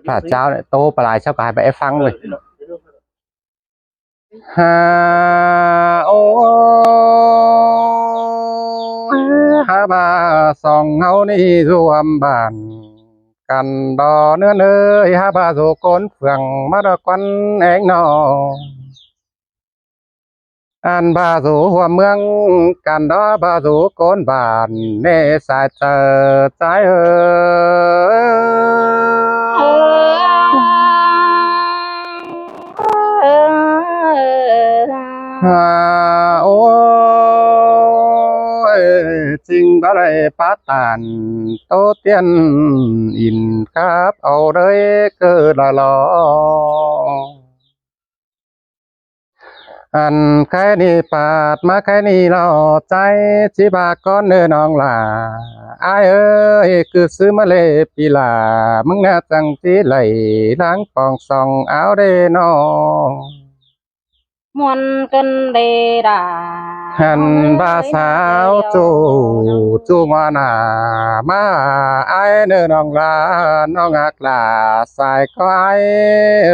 พระเจ้าเนี่ยโตปลายเช้ากายไปฟังเลยฮาโอฮาบาสองเฮานี่รวมบ้านกันดอเนื้อเนยฮาบาโซโกนเฟืองมาดกวันแองนออันบาโซหัวเมืองกันดอบาโซโกนบ้านเนสายเจอใจฮาโอจริงบ่ได้ปาตานโตเตียนอินครับเอาเลยเกิดละลออันแค่นี้ปาดมาแค่นี้เราใจชิบาก้อนเนื้อน้องลาอายเอ้ยคือซื้อมาเลยปีลามึงน่าจังที่ไหลล้างปองสองเอาเด้นอมวนกันเดดาหันบาสาวจูจูมาหนามาไอเนื้อน้องลาน้องอักลาสายก็ไอเอ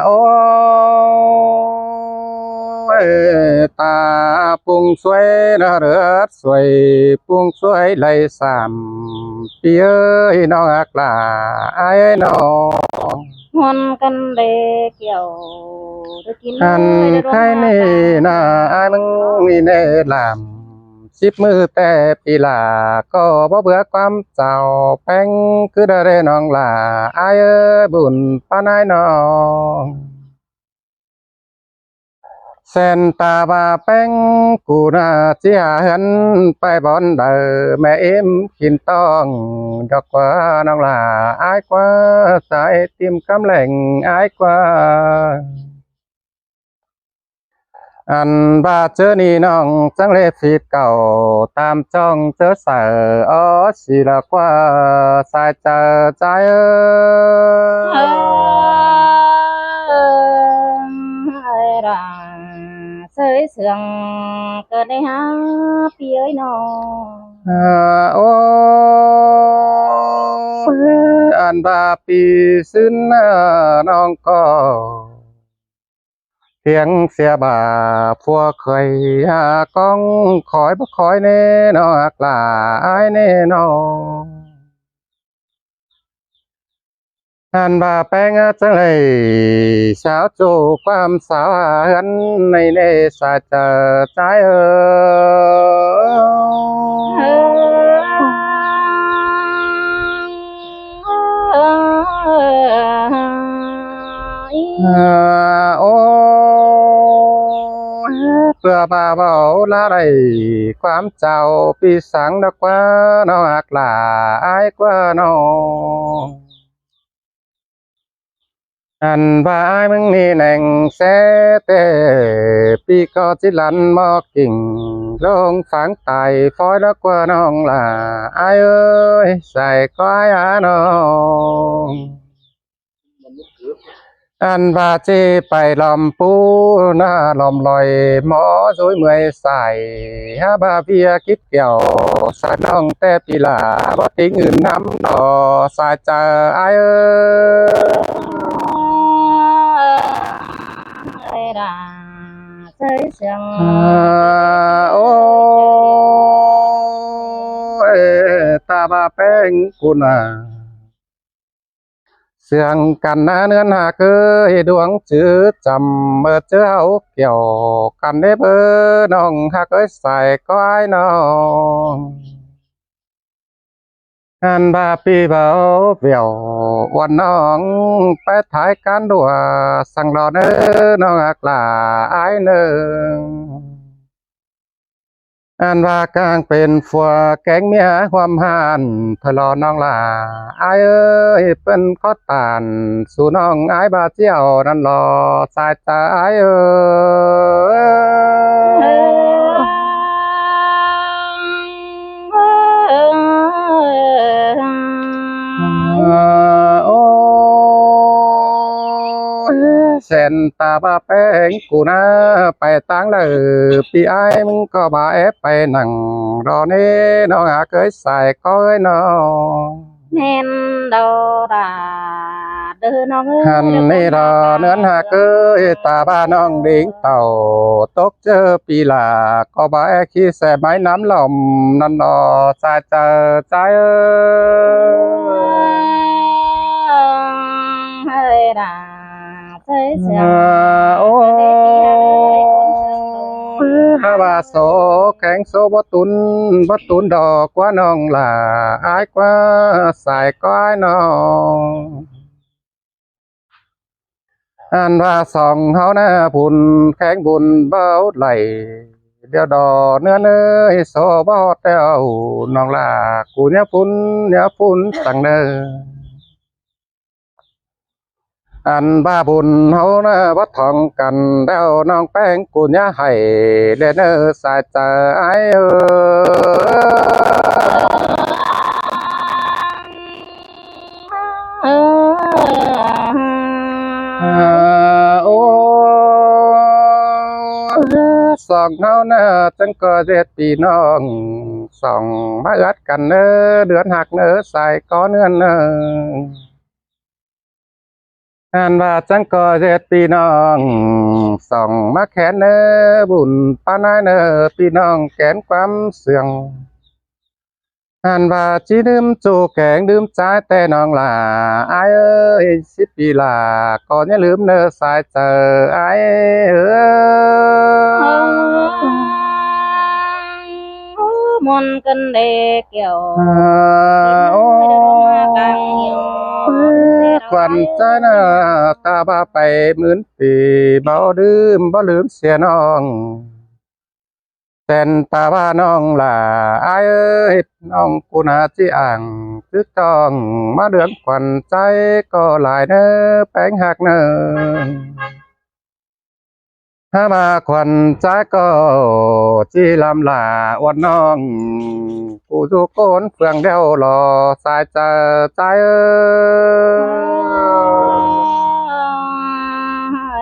โอ้ตาปุงสวยนะเรือสวยปุงสวยไหลสามปีเอ้ยน้องอักลาไอ้น้องมวนกันเดเกี่ยวได้กินหันใครนี่นะไอ้มึงนี่เนลามสิบมือแต่ปีลาก็บ่เบื่อความเจ้าแป้งคือได้น้องลาไอ้เอ้ยบุญปานายน้องเส้นตาบาแป้งกูน่าเสียหันไปบอนเดอแม่เอ็มกินต้องดอกว่าน้องลาอายกว่าสายติมคำแหล่งอายกว่าอันบาเจอนี่น้องจังเลฟีดเก่าตามจ้องเจอเสืออ๋อสิละกว่าสายเจอใจเสยเสื่องก็ได้หาพี่เอ้ยน้องโอ้อันบาปีซึ้นน้องก็เสียงเสียบ่าพัวเคยหากองคอยบ่คอยแน่นอกลาอายแน่นออันบาแป้งจังเลยสาวโจความสาวหันในเนสาเจอใจโอ้เพื่อบาเบาละไรความเจ้าปีสังดอกว่านอกลาอายกว่าน้องอันบายมึงนี่แหน่งแสเตปีก็จิลันมอกิ่งลงฝังไตฟอยแล้วกว่าน้องล่ะอายเอ้ยใส่ก้อยอาน้องอันบาเจไปลำปูหน้าลมลอยหมอสวยเมื่อยใส่ฮาบาเพียคิดเกี่ยวสายน้องแต่ปีลาบ่ทิ้งอื่นน้ำต่อสายเจออายเอ้ยเสยเสื่องโอ้ตาบาแป้งกุณาเสียงกันนะเนื้อหาเคยดวงจืดจำเมื่อเจ้าเกี่ยวกันได้เบอน้องหากเอ้ยใส่ก้อยน้องอันบาปีเบาเปี่ยววันน้องไปถ่ายการดัวสั่งรอเนื้อน้องอักลาไอเนื้อ อันว่ากลางเป็นฝัวแกงเมียความหานทะเลาะน้องลาอายเอ้ยเป็นข้อตานสู่น้องอายบาเจียวนั่นรอสายตาอายเอ้ยโอ้แสน นตาบ้าแป้งกูนะไปตั้งเลยปีไอ้มึงก็บ่าแอบไปนั่งรอนี่น้องหาเคยใส่ก้อยน้อง แน่นดอดาเดินน้องเอ้ หันนี่รอเนื้อนหาเคยตาบ้าน้องดิ้งเต่าตกเจอปีลาก็บ่าแอบขี้แสบไม้น้ำลมนั่นนอใจเจอใจเอ้ย เฮ้ยดาเฮ้ยเสียง โอ้ เด็กพี่เอ้ยคนเชิง ฮาบาโซแข็งโซบ่ตุนดอกกว่าน้องล่ะอายกว่าสายก้อยน้องอันว่าสองเฮาหน้าพุ่นแข็งบุญเบ้าไหลเดี๋ยวดอเนื้อเนยโซบ่แต้วน้องล่ะกูเนี่ยพุ่นตั้งเด้ออันบ้าบุญเฮานะบ่ทองกันแล้วน้องแป้งกูเนี่ยให้เด้อเนอสายใจไอ้เอ้โอ้สองเฮานะจังก็เจ็ดพี่น้องสองมาอัดกันเนอเดือนหักเนอใส่ก้อนเงินเนออันว่าจังก็เจ็ดพี่น้องสองมาแขนเนอบุญปานายเนอพี่น้องแขนความเสื่องอันว่าจีดื่มจูแกงดื่มใจแต่น้องล่ะอายเอ้ย10 ปีล่ะก็อย่าลืมเนอสายเจออายเอ้ย มนกันเด็กเกี่ยว โอ้ ไม่ได้ลงมากังเหี่ยว ควันใจนะตาบ้าไปหมื่นปีเบาดื่มบ่ลืมเสียน้องแต่นตาบ้าน้องล่ะอายเอ้ยน้องกูนาที่อ่างตึกต้องมาเดือนควันใจก็หลายเนอแป้งหักเนอถ้ามาควันใจก็จีลำลาอวดน้องกูทุกคนเฟื่องเดียวรอสายเจอใจเอ้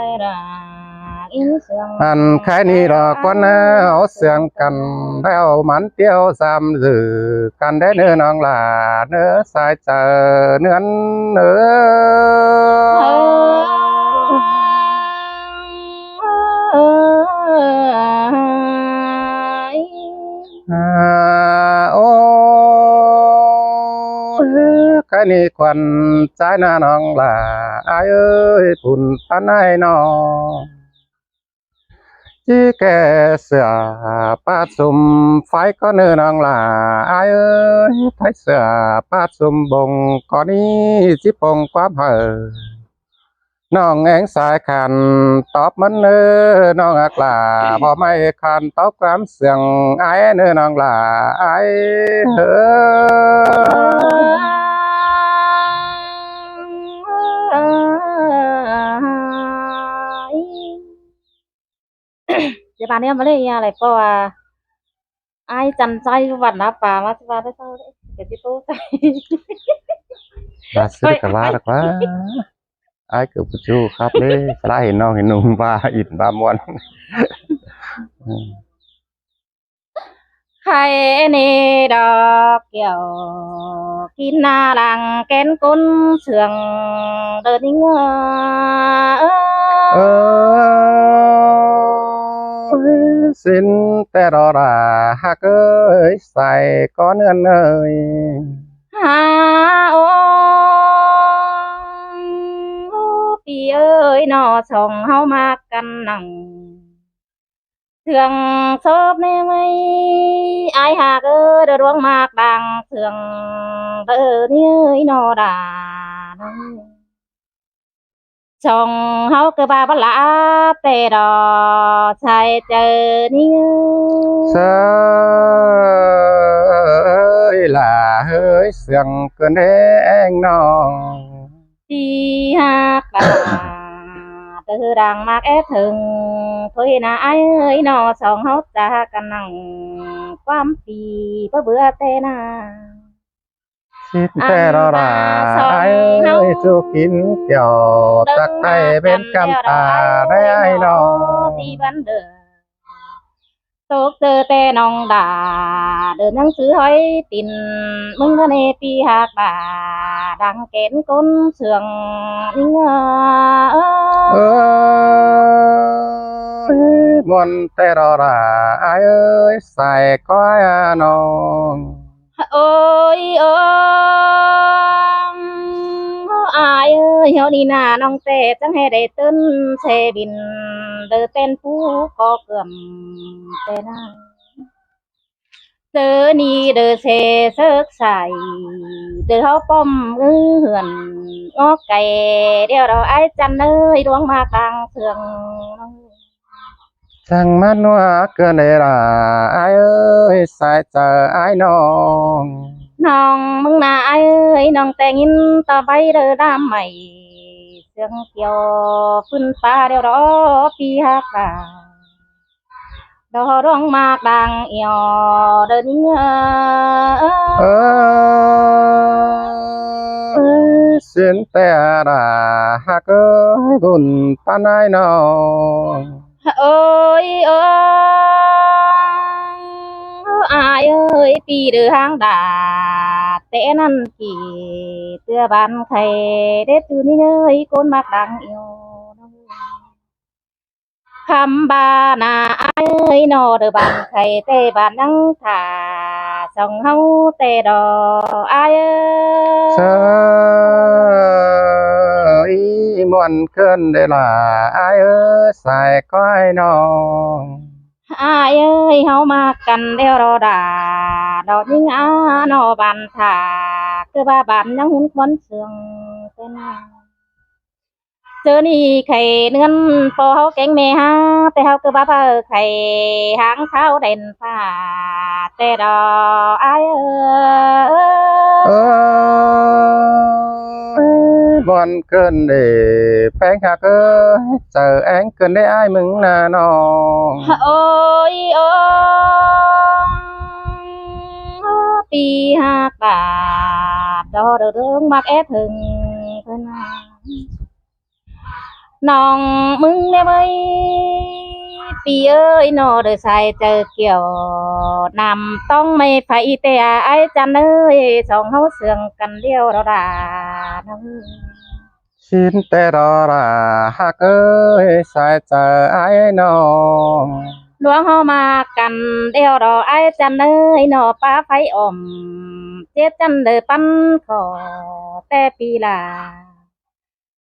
ย อันแค่นี้ดอกว่านะเอาเสียงกันแล้วมันเตี้ยวซ้ำสื่อกันได้เนื้อน้องหลาเนื้อสายเจอเนื้อนเนื้โอ้แค่นี้ควันใจหน้าน้องหลาอายเอ้ยปุ่นปันให้น้องที่แกเสือปาดซุ่มไฟก็เนื้อน้องหลาอายเอ้ยไทยเสือปาดซุ่มบงก่อนนี้จิปงความเห่อน้องแองสายขันตอบมันเนื้อน้องอักลาพอไม่ขันตอบความเสียงอายเนื้อน้องหลาอายเฮ้เดี๋ยวป่านนี้มาเลยอะไรเพราะว่าไอ้จันใจวันนะป่ามาสิว่าได้เท่าได้เดี๋ยวที่ตู้ใส่ บาซื้อกับว่าหรอกว่าไอ้เกือบจูครับเลยสลายเห็นน้องเห็นหนุ่มว่าอิดบามวน ใครนี่ดอกเกี่ยวกินนาดังแกนก้นเสืองเดินเงอ เออสินแต่รอราหักเอ้ยใส่ก้อนเงินเอ้ย หาโอ้พี่เอ้ยนอส่องเฮามากันนั่งเถืองซอบแน่ไหมอายหากเอ้ยเดือดร้องมากดังเถืองเด้อนี่เอ้ยนอดาช่องเฮาก็บาบลาแต่ดอใช่เจอนี่ เสยล่ะเฮ้ยเสียงเกินแองน้อง ที่หักตาเตือดังมากแอบถึงเพื่อนไอ้เอ้ยนอสองเฮาจากกันนั่งความปีเบื่อแต่นา xin tê đó là ai ơi chú kín kiểu tắc tay bên cam tà đấy ai nó ที่บ้านเด้อตกเจอแต่น้องด่าเดินหนังสือห้อยตินมึงก็ในปีหักด่าดังเกณฑ์ก้นเสืองนิ่งmuôn tê đó là ai ơi xài coi nong โอ้ยโอ้อายเอ้ยเฮานี่นาน้องแต่จังให้ได้ตื่นเชบินเดินเต้นผู้ก็เกื่อมแต่นาเจอนี่เดินเชเซิกใส่เดินเฮาป้อมเหือนงอกไก่เดี๋ยวเราไอ้จันเอ้ยดวงมากลางเสือง chẳng mắt nó cơ này là ai ơi sai chờ ai nong น้องมึงน่ะไอ้เอ้ยน้องแต่งอินต่อไปเด้อดามใหม่เสียงเกี่ยวฟื้นฟ้าเดี๋ยวรอปีหักดาดอร้องมากดังเอียวเดินxin tè là hạc ơi buồn pan ai nong เอ้ยเอ้ยอายเอ้ยปีเดือหางดาแต่นั่นกี่เตือบานใครเด็ดอยู่นี่เอ้ยคนมากดังเอียว คำบานาเอ้ยนอเดอบานไข่เตบานนังถาส่องเฮาเตดออาย sợ ý muôn cơn đây là ai ơi sai coi nong อายเอ้ยเฮามากันเดียวรอดาดอกยิงอานอบานถาคือว่าบานยังหุ่นควันเสืองเป็นเจอนี่ไข่เนื้อนพอเฮาแกงแม่ฮาแต่เฮาคือว่าไข่หางเท้าเด่นฟ้าแต่ดออายเอ้ย muôn cơn để phanh hạc ơi chờ anh cơn để ai mừng là nong โอ้ยโอ้ปีหักบาดดอเดืองมักแอบถึงเพิ่นว่าน้องมึงได้ไหมปีเอ้ยนอเดือใส่เจอเกี่ยวนำต้องไม่ไฟแต่ไอ้จันเอ้ยสองเฮาเสืองกันเดียวเราด่าน้อง xin tè đó là hạc ơi sai chờ ai nong หลวงเฮามากันเดียวดอกไอ้จันเอ้ยหนอป้าไฟอ่อมเจ็ดจันเด้อปั้นขอแต่ปีลา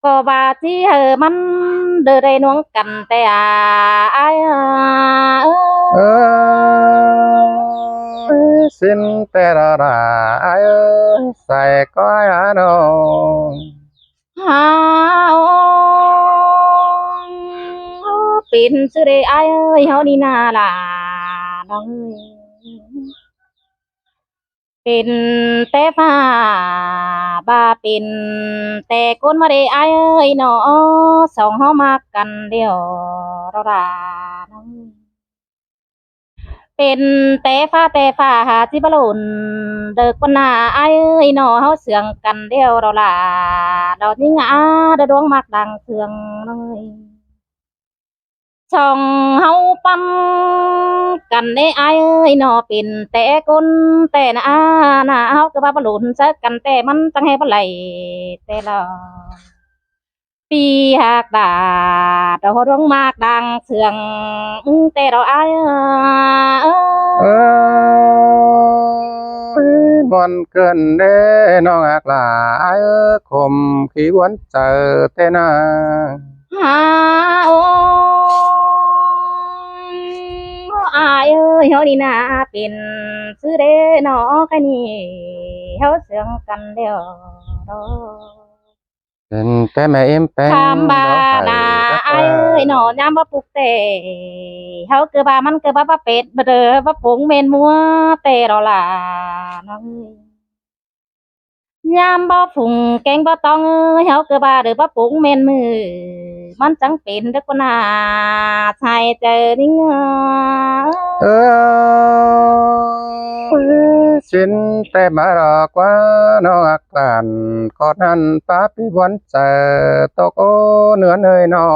ก็บาที่เฮอมันเด้อได้น้องกันแต่ไอ้xin tè đó là ai ơi sai coi nong ฮาเป็นสุดเด้ไอ้เอ้ยเฮานี่นาล่ะน้องเป็นแต่ฟ้าบาเป็นแต่คนมาได้ไอ้เอ้ยหนอสองเฮามากันเดียวเราด่าน้องเป็นแต่ฟ้าหาที่บลุนเด็กคนหน้าไอ้เอ้ยหนอเฮาเสืองกันเดียวเราล่ะดอกนี้งาดวงมากดังเสืองน้อยช่องเฮาปั้มกันได้ไอ้เอ้ยหนอเป็นแต่คนแต่หน้าเฮาก็ว่าบลุนซะกันแต่มันตั้งให้บ่ไหลแต่ละปีหักดาดอกดวงมากดังเสืองแต่เราไอ้muôn cơn để nong ác là ai ơi khom khi muốn chờ tê na ฮาโอ้อายเอ้ยเฮานี่นาเป็นซื้อเด้นอแค่นี้เฮาเสืองกันเดียวดอ เป็นแต่แม่เอ็มแป้ง คำบานาอายเอ้ยหนอยามว่าปลุกเตเฮาคือว่ามันคือว่าเป็ดบ่เด้อว่าผงเมนมัวเตรอล่ะน้องยามบ่ฝุ่งแกงบ่ต้องเอ้ยเฮาคือว่าเด้อว่าผงเมนมือมันจังเป็นเด้อคนน่าใช่เจอนี่เง เออ สินแต่มารอกว่าน้องอักลานกอดนั้นป้าพี่วันเจอตกโอเหนือเนยน้อ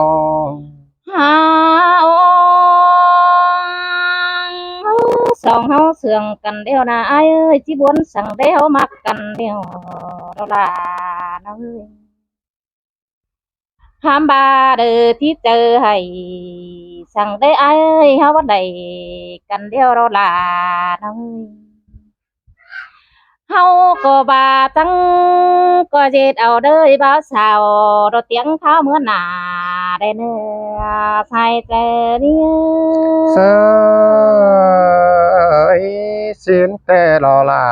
ง หาองสองเฮาเสื่องกันเดียวนะไอ้ายเอ้ยที่บนสั่งได้เฮามักกันเดียวเราลาน้องเอ้ยห้ามบาเด้อที่เจอให้สั่งได้ไอ้ายเอ้ยเฮาวันใดกันเดียวเราลาน้องเอ้ยเฮาก็บาจังก็เจ็ดเอาเด้อบ่าวสาวเราเตียงเท้าเมื่อหน้าได้เนื้อใส่ใจเนี่ย เสยสินแต่รอลา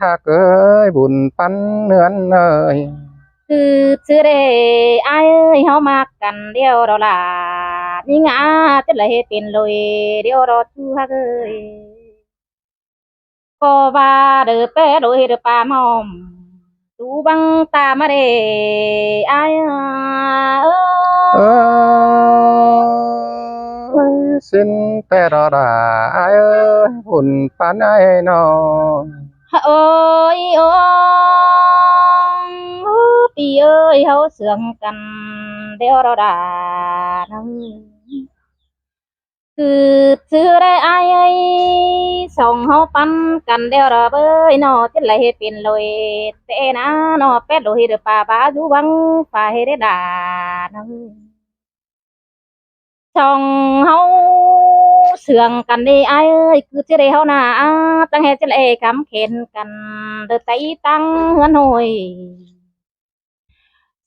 หากเอ้ยบุญปันเนือนเอ้ย คือชื่อเด้อายเอ้ยเฮามักกันเดียวเราล่ะนี่งาจะเลยเป็นเลยเดียวเราชูฮักเอ้ยก็ว่าเด้อเป้โดยเด้อปามอมตูบังตามาเด้อายเอ้เอย้ยสินแต่รอลาเอ้ยบุญปันไอ้น้อง โอ้ยโอ้ปีเอ้ยเฮาเสื่องกันเดียวเราด่านัง คือชื่อได้อายเอ้ยส่งเฮาปันกันเดียวระเบยนอที่ไหลเป็นลอยเตนะนอเป็ดลอยเดือป่าบาดูบังฝ่ายได้ด่านังส่งเฮาเสื่องกันนี่อายเอ้ยคือที่ได้เฮานาตั้งเหตุจะเลยคำเข็นกันเดือดใจตั้งเฮือนหอย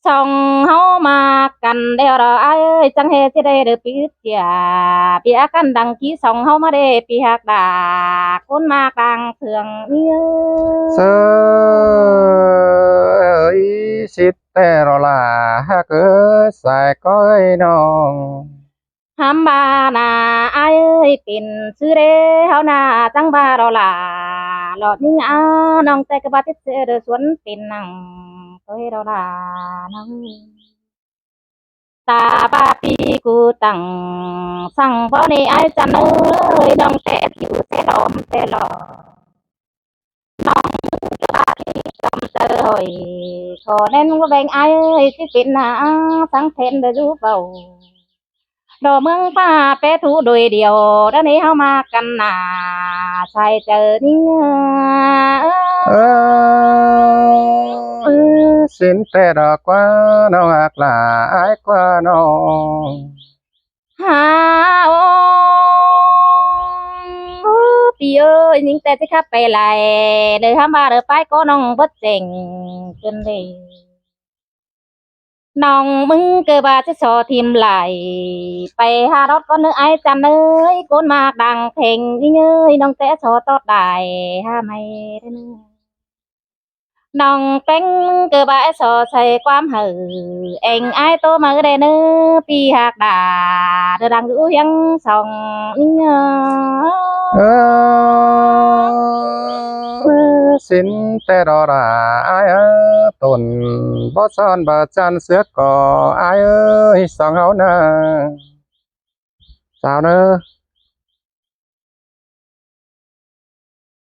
ส่องเฮามากันเดียวเราเอ้ยจังเฮสิได้เด้อปีเสียปีอากันดังกี้ส่องเฮามาเด้ปีหักดาคนมากลางเถืองเนี่ย เสยสินแต่รอลาหากเอ้ยสายก้อยน้อง หำบานาเอ้ยเป็นชื่อเด้เฮานาจังบาเราล่ะหลอดนิ่งน้องแต่กะบาติเสเด้อสวนเป็นนังเฮ้ยเราล่ะนัง ตาบาปีกูตั้งสั่งบ่ในไอ้จันเอ้ยน้องแต่ผิวแต่ลมแต่หล่อน้องกะบาปีกำเตยขอเน้นว่าแบ่งไอ้เอ้ยที่เป็นหนาสังเทนได้รู้เปล่าดอกเมืองฟ้าแปรทูโดยเดียวด้านนี้เฮามากันหนาใส่เจอนี่เออสินแต่ดอกว่าน้องอักลาอายกว่าน้อง หาโอปีเอ้ยนิ่งแต่ที่ขับไปไหลเลยห้ามมาเด้อไปก็น้องบ่เจ๋งจนเลยน้องมึงเกิดบาจะสอทิมไหลไปหารถก็เนื้อไอ้จันเอ้ยโกนมากดังเพลงนี่เอ้ยน้องแต่สอตอดได้ห้าไม่ได้เนื้อน้องเป็นเกิดบาสอใส่ความหือเอ็งไอ้โตมาได้เนื้อปีหักดาเดือดังอยู่ยังสองนี่เอ้เออสินแต่ดอกราอายเอ้อต้นบ่ซ่อนบ่จันเสือก่ออายเอ้ยสองเฮานะสาวเนอ